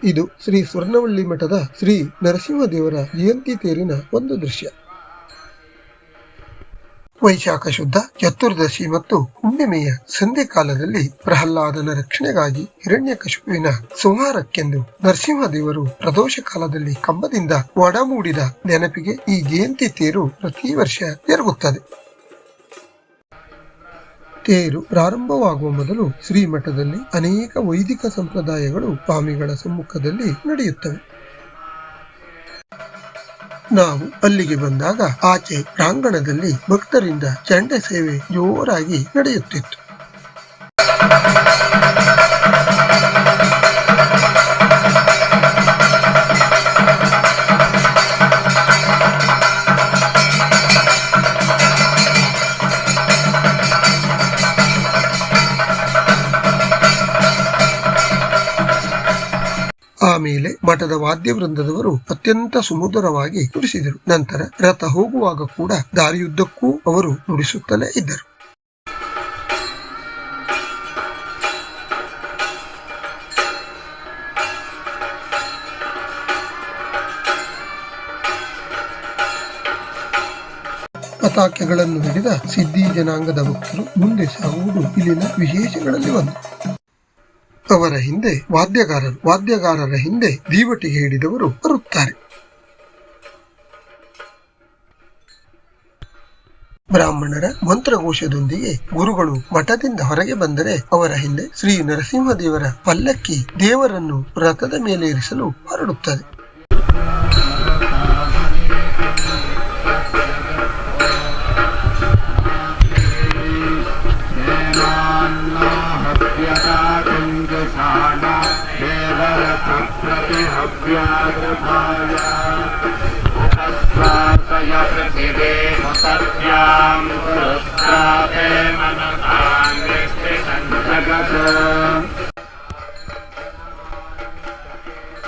ಇದು ಶ್ರೀ ಸ್ವರ್ಣವಳ್ಳಿ ಮಠದ ಶ್ರೀ ನರಸಿಂಹದೇವರ ಜಯಂತಿ ತೇರಿನ ಒಂದು ದೃಶ್ಯ. ವೈಶಾಖ ಶುದ್ಧ ಚತುರ್ದಶಿ ಮತ್ತು ಹುಣ್ಣಿಮೆಯ ಸಂಧ್ಯೆ ಕಾಲದಲ್ಲಿ ಪ್ರಹ್ಲಾದನ ರಕ್ಷಣೆಗಾಗಿ ಹಿರಣ್ಯಕಶಿಪುವಿನ ಸಂಹಾರಕ್ಕೆಂದು ನರಸಿಂಹದೇವರು ಪ್ರದೋಷ ಕಾಲದಲ್ಲಿ ಕಂಬದಿಂದ ಒಡಮೂಡಿದ ನೆನಪಿಗೆ ಈ ಜಯಂತಿ ತೇರು ಪ್ರತಿ ವರ್ಷ ಜರುಗುತ್ತದೆ. ತೇರು ಪ್ರಾರಂಭವಾಗುವ ಮೊದಲು ಶ್ರೀಮಠದಲ್ಲಿ ಅನೇಕ ವೈದಿಕ ಸಂಪ್ರದಾಯಗಳು ಸ್ವಾಮಿಗಳ ಸಮ್ಮುಖದಲ್ಲಿ ನಡೆಯುತ್ತವೆ. ನಾವು ಅಲ್ಲಿಗೆ ಬಂದಾಗ ಆಚೆ ಪ್ರಾಂಗಣದಲ್ಲಿ ಭಕ್ತರಿಂದ ಚಂಡೆ ಸೇವೆ ಜೋರಾಗಿ ನಡೆಯುತ್ತಿತ್ತು. ಆಮೇಲೆ ಮಠದ ವಾದ್ಯವೃಂದದವರು ಅತ್ಯಂತ ಸುಮಧುರವಾಗಿ ನುಡಿಸಿದರು. ನಂತರ ರಥ ಹೋಗುವಾಗ ಕೂಡ ದಾರಿಯುದ್ದಕ್ಕೂ ಅವರು ನುಡಿಸುತ್ತಲೇ ಇದ್ದರು. ಪತಾಕೆಗಳನ್ನು ಹಿಡಿದ ಸಿದ್ಧಿ ಜನಾಂಗದ ಭಕ್ತರು ಮುಂದೆ ಸಾಗುವುದು ಇಲ್ಲಿನ ವಿಶೇಷಗಳಲ್ಲಿ ಒಂದು. ಅವರ ಹಿಂದೆ ವಾದ್ಯಗಾರರು, ವಾದ್ಯಗಾರರ ಹಿಂದೆ ದೀವಟಿಗೆ ಹಿಡಿದವರು ಬರುತ್ತಾರೆ. ಬ್ರಾಹ್ಮಣರ ಮಂತ್ರಘೋಷದೊಂದಿಗೆ ಗುರುಗಳು ಮಠದಿಂದ ಹೊರಗೆ ಬಂದರೆ ಅವರ ಹಿಂದೆ ಶ್ರೀ ನರಸಿಂಹದೇವರ ಪಲ್ಲಕ್ಕಿ ದೇವರನ್ನು ರಥದ ಮೇಲೆ ಇರಿಸಲು ಹೊರಡುತ್ತದೆ.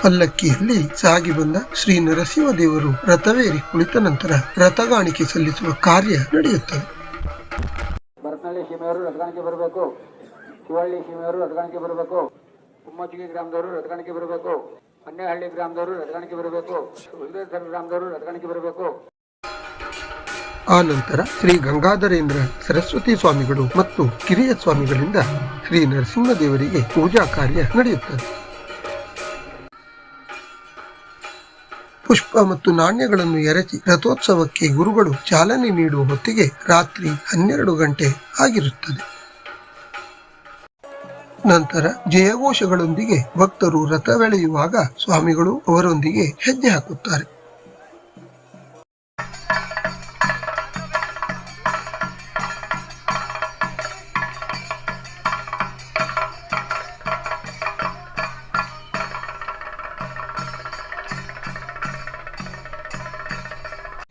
ಪಲ್ಲಕ್ಕಿಯಲ್ಲಿ ಸಾಗಿ ಬಂದ ಶ್ರೀ ನರಸಿಂಹದೇವರು ರಥವೇರಿ ಕುಳಿತ ನಂತರ ರಥಗಾಣಿಕೆ ಸಲ್ಲಿಸುವ ಕಾರ್ಯ ನಡೆಯುತ್ತದೆ. ಬರತ್ನಳ್ಳಿ ಸೀಮೆಯವರು ರಥಗಾಣಿಕೆ ಬರಬೇಕು, ಶಿವಳ್ಳಿ ಸೀಮೆಯವರು ರಥಗಾಣಿಕೆ ಬರಬೇಕು, ಕುಮ್ಮಚ್ಚಿಗೆ ಗ್ರಾಮದವರು ರಥಗಾಣಿಕೆ ಬರಬೇಕು, ಹೊನ್ನೇಹಳ್ಳಿ ಗ್ರಾಮದವರು ರಥಗಾಣಿಕೆ ಬರಬೇಕು, ಉಲ್ಲೇಶ್ವರ ಗ್ರಾಮದವರು ರಥಗಾಣಿಕೆ ಬರಬೇಕು. ಆ ನಂತರ ಶ್ರೀ ಗಂಗಾಧರೇಂದ್ರ ಸರಸ್ವತಿ ಸ್ವಾಮಿಗಳು ಮತ್ತು ಕಿರಿಯ ಸ್ವಾಮಿಗಳಿಂದ ಶ್ರೀ ನರಸಿಂಹದೇವರಿಗೆ ಪೂಜಾ ಕಾರ್ಯ ನಡೆಯುತ್ತದೆ. ಪುಷ್ಪ ಮತ್ತು ನಾಣ್ಯಗಳನ್ನು ಎರಚಿ ರಥೋತ್ಸವಕ್ಕೆ ಗುರುಗಳು ಚಾಲನೆ ನೀಡುವ ಹೊತ್ತಿಗೆ ರಾತ್ರಿ 12 ಗಂಟೆ ಆಗಿರುತ್ತದೆ. ನಂತರ ಜಯಘೋಷಗಳೊಂದಿಗೆ ಭಕ್ತರು ರಥವೆಳೆಯುವಾಗ ಸ್ವಾಮಿಗಳು ಅವರೊಂದಿಗೆ ಹೆಜ್ಜೆ ಹಾಕುತ್ತಾರೆ.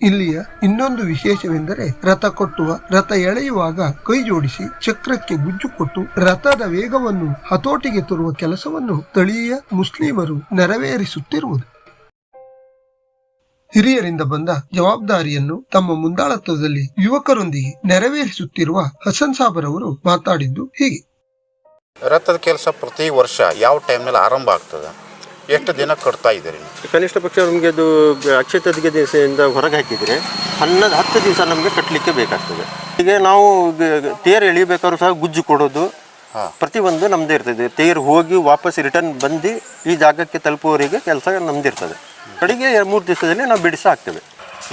ಇಲ್ಲಿಯ ಇನ್ನೊಂದು ವಿಶೇಷವೆಂದರೆ ರಥ ಕಟ್ಟುವ, ರಥ ಎಳೆಯುವಾಗ ಕೈ ಜೋಡಿಸಿ ಚಕ್ರಕ್ಕೆ ಗುಜ್ಜು ಕೊಟ್ಟು ರಥದ ವೇಗವನ್ನು ಹತೋಟಿಗೆ ತರುವ ಕೆಲಸವನ್ನು ಸ್ಥಳೀಯ ಮುಸ್ಲಿಮರು ನೆರವೇರಿಸುತ್ತಿರುವುದು. ಹಿರಿಯರಿಂದ ಬಂದ ಜವಾಬ್ದಾರಿಯನ್ನು ತಮ್ಮ ಮುಂದಾಳತ್ವದಲ್ಲಿ ಯುವಕರೊಂದಿಗೆ ನೆರವೇರಿಸುತ್ತಿರುವ ಹಸನ್ ಸಾಬರವರು ಮಾತಾಡಿದ್ದು ಹೀಗೆ. ರಥದ ಕೆಲಸ ಪ್ರತಿ ವರ್ಷ ಯಾವ ಟೈಮ್ನಲ್ಲಿ ಆರಂಭ ಆಗ್ತದೆ, ಎಷ್ಟು ದಿನ ಕಟ್ತಾ ಇದ್ದೀರಿ? ಕನಿಷ್ಠ ಪಕ್ಷ ನಮಗೆ ಅದು ಅಕ್ಷಯ ತದಿಗೆ ದಿವಸದಿಂದ ಹೊರಗೆ ಹಾಕಿದರೆ 10 ದಿವಸ ನಮಗೆ ಕಟ್ಟಲಿಕ್ಕೆ ಬೇಕಾಗ್ತದೆ. ಈಗ ನಾವು ತೇರು ಎಳಿಬೇಕಾದ್ರೂ ಸಹ ಗುಜ್ಜು ಕೊಡೋದು ಪ್ರತಿಯೊಂದು ನಮ್ಮದೇ ಇರ್ತದೆ. ತೇರು ಹೋಗಿ ವಾಪಸ್ ರಿಟರ್ನ್ ಬಂದು ಈ ಜಾಗಕ್ಕೆ ತಲುಪುವವರೆಗೆ ಕೆಲಸ ನಮ್ಮದಿರ್ತದೆ. ಕಡೆಗೆ 3 ದಿವಸದಲ್ಲಿ ನಾವು ಬಿಡಿಸಿ ಹಾಕ್ತೇವೆ.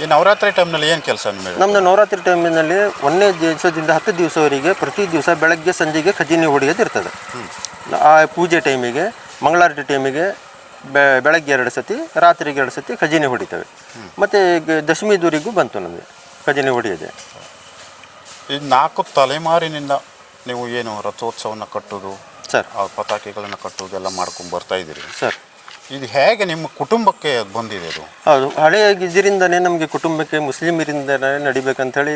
ಈ ನವರಾತ್ರಿ ಟೈಮ್ನಲ್ಲಿ ಏನು ಕೆಲಸ ನಿಮಗೆ? ನಮ್ಮದು ನವರಾತ್ರಿ ಟೈಮಿನಲ್ಲಿ 1ನೇ ದಿವಸದಿಂದ 10 ದಿವಸವರೆಗೆ ಪ್ರತಿ ದಿವಸ ಬೆಳಗ್ಗೆ ಸಂಜೆಗೆ ಖಜಾನೆ ಹೊಡೆಯೋದು ಇರ್ತದೆ. ಆ ಪೂಜೆ ಟೈಮಿಗೆ, ಮಂಗಳಾರತಿ ಟೈಮಿಗೆ ಬೆಳಗ್ಗೆ 2 ಸತಿ, ರಾತ್ರಿಗೆ 2 ಸತಿ ಖಜಾನೆ ಹೊಡಿತೇವೆ. ಮತ್ತು ದಶಮಿ ದೂರಿಗೂ ಬಂತು ನಮಗೆ ಖಜಾನೆ ಹೊಡೆಯೋದೆ. ಈ 4 ತಲೆಮಾರಿನಿಂದ ನೀವು ಏನು ರಥೋತ್ಸವವನ್ನು ಕಟ್ಟೋದು ಸರ್, ಪತಾಕೆಗಳನ್ನು ಕಟ್ಟೋದು ಎಲ್ಲ ಮಾಡ್ಕೊಂಡು ಬರ್ತಾ ಇದ್ದೀರಿ ಸರ್. ಇದು ಹೇಗೆ ನಿಮ್ಮ ಕುಟುಂಬಕ್ಕೆ ಬಂದಿದೆ? ಅದು ಹೌದು, ಹಳೆಯ ಇದರಿಂದನೇ ನಮಗೆ ಕುಟುಂಬಕ್ಕೆ ಮುಸ್ಲಿಮರಿಂದನೇ ನಡಿಬೇಕಂಥೇಳಿ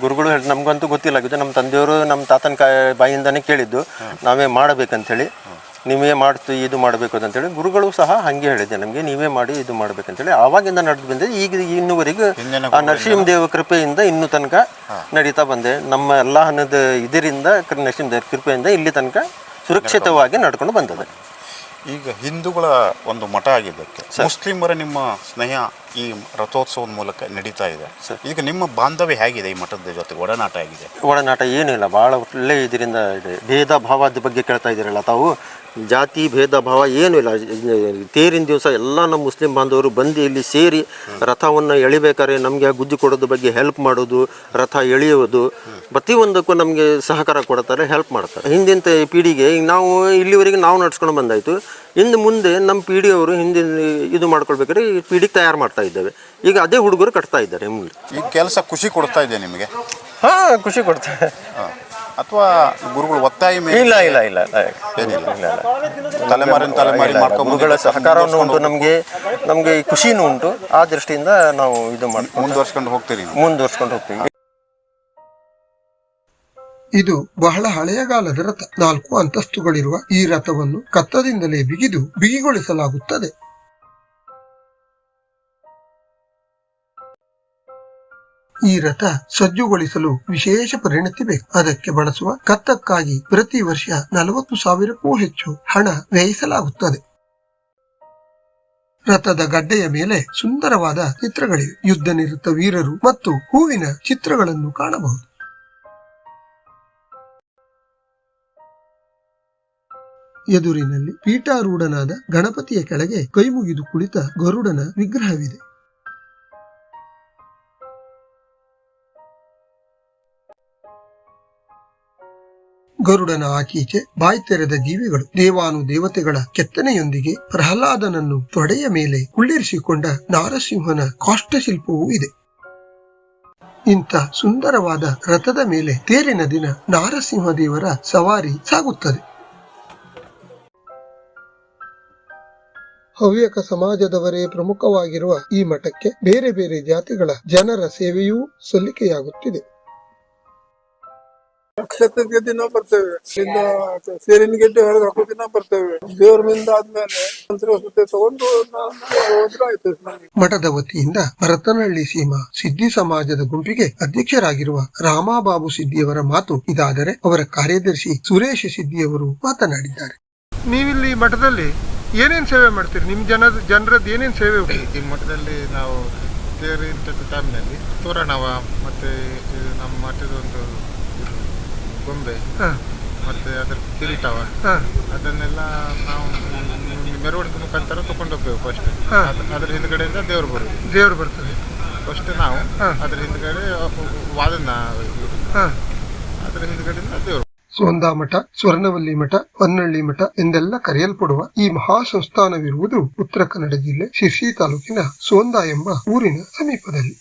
ಗುರುಗಳು ಹೇಳಿ, ನಮಗಂತೂ ಗೊತ್ತಿಲ್ಲ. ಇದು ನಮ್ಮ ತಂದೆಯವರು ನಮ್ಮ ತಾತನ ಬಾಯಿಂದನೇ ಕೇಳಿದ್ದು, ನಾವೇ ಮಾಡಬೇಕಂಥೇಳಿ. ನೀವೇ ಮಾಡ್ತು ಇದು ಮಾಡಬೇಕು ಅಂತೇಳಿ ಗುರುಗಳು ಸಹ ಹಾಗೆ ಹೇಳಿದೆ ನಮಗೆ, ನೀವೇ ಮಾಡಿ ಇದು ಮಾಡ್ಬೇಕಂತೇಳಿ ಆವಾಗಿಂದ ನಡೆದು ಬಂದಿದೆ. ಈಗ ಇನ್ನುವರೆಗೂ ಆ ನರಸಿಂಹದೇವ ಕೃಪೆಯಿಂದ ಇನ್ನೂ ತನಕ ನಡೀತಾ ಬಂದೆ. ನಮ್ಮ ಎಲ್ಲ ಹಣದ ಇದರಿಂದ ನರಸಿಂಹದೇವ ಕೃಪೆಯಿಂದ ಇಲ್ಲಿ ತನಕ ಸುರಕ್ಷಿತವಾಗಿ ನಡ್ಕೊಂಡು ಬಂದದೆ. ಈಗ ಹಿಂದೂಗಳ ಒಂದು ಮಠ ಆಗಿದ್ದಕ್ಕೆ ಮುಸ್ಲಿಮರ ನಿಮ್ಮ ಸ್ನೇಹ ಈ ರಥೋತ್ಸವದ ಮೂಲಕ ನಡೀತಾ ಇದೆ. ಈಗ ನಿಮ್ಮ ಬಾಂಧವ್ಯ ಹೇಗಿದೆ ಈ ಮಠದ ಜೊತೆ ಒಡನಾಟ ಆಗಿದೆ? ಒಡನಾಟ ಏನಿಲ್ಲ, ಭಾಳ ಒಳ್ಳೆ ಇದರಿಂದ ಇದೆ. ಭೇದ ಭಾವದ ಬಗ್ಗೆ ಕೇಳ್ತಾ ಇದ್ದೀರಲ್ಲ ತಾವು, ಜಾತಿ ಭೇದ ಭಾವ ಏನೂ ಇಲ್ಲ. ತೇರಿನ ದಿವಸ ಎಲ್ಲ ನಮ್ಮ ಮುಸ್ಲಿಂ ಬಾಂಧವರು ಬಂದು ಇಲ್ಲಿ ಸೇರಿ ರಥವನ್ನು ಎಳಿಬೇಕಾದ್ರೆ ನಮಗೆ ಗುಜ್ಜು ಕೊಡೋದ್ರ ಬಗ್ಗೆ ಹೆಲ್ಪ್ ಮಾಡೋದು, ರಥ ಎಳೆಯೋದು ಪ್ರತಿಯೊಂದಕ್ಕೂ ನಮಗೆ ಸಹಕಾರ ಕೊಡ್ತಾರೆ, ಹೆಲ್ಪ್ ಮಾಡ್ತಾರೆ. ಹಿಂದಿನ ಪೀಳಿಗೆ ನಾವು ಇಲ್ಲಿವರೆಗೆ ನಾವು ನಡ್ಸ್ಕೊಂಡು ಬಂದಾಯಿತು. ಇನ್ನು ಮುಂದೆ ನಮ್ಮ ಪೀಳಿಗೆಯವರು ಹಿಂದಿನ ಇದು ಮಾಡ್ಕೊಳ್ಬೇಕಾದ್ರೆ ಈ ಪೀಳಿಗೆ ತಯಾರು ಮಾಡ್ತಾ ಇದ್ದೇವೆ. ಈಗ ಅದೇ ಹುಡುಗರು ಕಟ್ತಾ ಇದ್ದಾರೆ ಮುಂದೆ. ಈ ಕೆಲಸ ಖುಷಿ ಕೊಡ್ತಾ ಇದೆ ನಿಮಗೆ? ಹಾಂ, ಖುಷಿ ಕೊಡ್ತಾರೆ. ಅಥವಾ ಗುರುಗಳು ಒತ್ತಾಯ ಮೇಲೆ? ಇಲ್ಲ ಇಲ್ಲ ಇಲ್ಲ ಏನಿಲ್ಲ, ತಲೆಮಾರಿನ ತಲೆಮಾರಿ ಗುರುಗಳ ಸಹಕಾರವೂ ಉಂಟು ನಮಗೆ ಈ ಖುಷಿನೂ ಉಂಟು. ಆ ದೃಷ್ಟಿಯಿಂದ ನಾವು ಇದು ಮುಂದುವರ್ಸ್ಕೊಂಡು ಹೋಗ್ತೀವಿ. ಇದು ಬಹಳ ಹಳೆಯಗಾಲದ ರಥ. 4 ಅಂತಸ್ತುಗಳಿರುವ ಈ ರಥವನ್ನು ಕತ್ತದಿಂದಲೇ ಬಿಗಿಗೊಳಿಸಲಾಗುತ್ತದೆ. ಈ ರಥ ಸಜ್ಜುಗೊಳಿಸಲು ವಿಶೇಷ ಪರಿಣತಿ ಬೇಕು. ಅದಕ್ಕೆ ಬಳಸುವ ಕತ್ತಕ್ಕಾಗಿ ಪ್ರತಿ ವರ್ಷ 40,000ಕ್ಕೂ ಹೆಚ್ಚು ಹಣ ವ್ಯಯಿಸಲಾಗುತ್ತದೆ. ರಥದ ಗಡ್ಡೆಯ ಮೇಲೆ ಸುಂದರವಾದ ಚಿತ್ರಗಳಿವೆ. ಯುದ್ಧ ನಿರತ ವೀರರು ಮತ್ತು ಹೂವಿನ ಚಿತ್ರಗಳನ್ನು ಕಾಣಬಹುದು. ಎದುರಿನಲ್ಲಿ ಪೀಠಾರೂಢನಾದ ಗಣಪತಿಯ ಕೆಳಗೆ ಕೈಮುಗಿದು ಕುಳಿತ ಗರುಡನ ವಿಗ್ರಹವಿದೆ. ಗರುಡನ ಆಚೀಚೆ ಬಾಯಿ ತೆರೆದ ಜೀವಿಗಳು ದೇವಾನುದೇವತೆಗಳ ಕೆತ್ತನೆಯೊಂದಿಗೆ ಪ್ರಹ್ಲಾದನನ್ನು ತೊಡೆಯ ಮೇಲೆ ಕುಳ್ಳಿರಿಸಿಕೊಂಡ ನಾರಸಿಂಹನ ಕಾಷ್ಟಶಿಲ್ಪವೂ ಇದೆ. ಇಂಥ ಸುಂದರವಾದ ರಥದ ಮೇಲೆ ತೇರಿನ ದಿನ ನಾರಸಿಂಹದೇವರ ಸವಾರಿ ಸಾಗುತ್ತದೆ. ಹವ್ಯಕ ಸಮಾಜದವರೇ ಪ್ರಮುಖವಾಗಿರುವ ಈ ಮಠಕ್ಕೆ ಬೇರೆ ಬೇರೆ ಜಾತಿಗಳ ಜನರ ಸೇವೆಯೂ ಸಲ್ಲಿಕೆಯಾಗುತ್ತಿದೆ. ನಕ್ಷತ್ರದ ದಿನ ಬರ್ತೇವೆ, ಸೇರಿನ ಗೆಡ್ಡೆ ಹೊರಗೆ ಹಾಕೋ ದಿನ ಬರ್ತೇವೆ. ದೇವ್ರ ಮಿಂದ ಆದ್ಮೇಲೆ ತಗೊಂಡು ಆಯ್ತು. ಮಠದ ವತಿಯಿಂದ ಭರತನಹಳ್ಳಿ ಸೀಮಾ ಸಿದ್ದಿ ಸಮಾಜದ ಗುಂಪಿಗೆ ಅಧ್ಯಕ್ಷರಾಗಿರುವ ರಾಮಬಾಬು ಸಿದ್ದಿಯವರ ಮಾತು ಇದಾದರೆ, ಅವರ ಕಾರ್ಯದರ್ಶಿ ಸುರೇಶ ಸಿದ್ದಿಯವರು ಮಾತನಾಡಿದ್ದಾರೆ. ನೀವಿಲ್ಲಿ ಮಠದಲ್ಲಿ ಏನೇನ್ ಸೇವೆ ಮಾಡ್ತೀರಿ? ನಿಮ್ ಜನರದ್ದು ಏನೇನ್ ಸೇವೆ? ಈ ಮಠದಲ್ಲಿ ನಾವು ತೇರು ಇಂಥದ್ದು ಟೈಮ್ನಲ್ಲಿ ತೋರಣವ ಮತ್ತೆ ನಮ್ಮ ಮಠದ ಒಂದು ಗೊಂಬೆ ಮತ್ತೆ ಅದರ ಕಿರೀಟವ ಅದನ್ನೆಲ್ಲ ನಾವು ಮೆರವಣಿಗೆ ಮುಖಾಂತರ ತಗೊಂಡು ಹೋಗ್ತೇವೆ. ಫಸ್ಟ್ ಅದ್ರ ಹಿಂದ್ಗಡೆಯಿಂದ ದೇವ್ರು ಬರ್ತದೆ. ಫಸ್ಟ್ ನಾವು ಅದ್ರ ಹಿಂದ್ಗಡೆ ವಾದನ, ಅದ್ರ ಹಿಂದ್ಗಡೆಯಿಂದ ದೇವ್ರು. ಸೋಂದಾ ಮಠ, ಸ್ವರ್ಣವಲ್ಲಿ ಮಠ, ಹೊನ್ನಳ್ಳಿ ಮಠ ಎಂದೆಲ್ಲ ಕರೆಯಲ್ಪಡುವ ಈ ಮಹಾಸಂಸ್ಥಾನವಿರುವುದು ಉತ್ತರ ಕನ್ನಡ ಜಿಲ್ಲೆ ಶಿರ್ಸಿ ತಾಲೂಕಿನ ಸೋಂದಾ ಎಂಬ ಊರಿನ ಸಮೀಪದಲ್ಲಿ.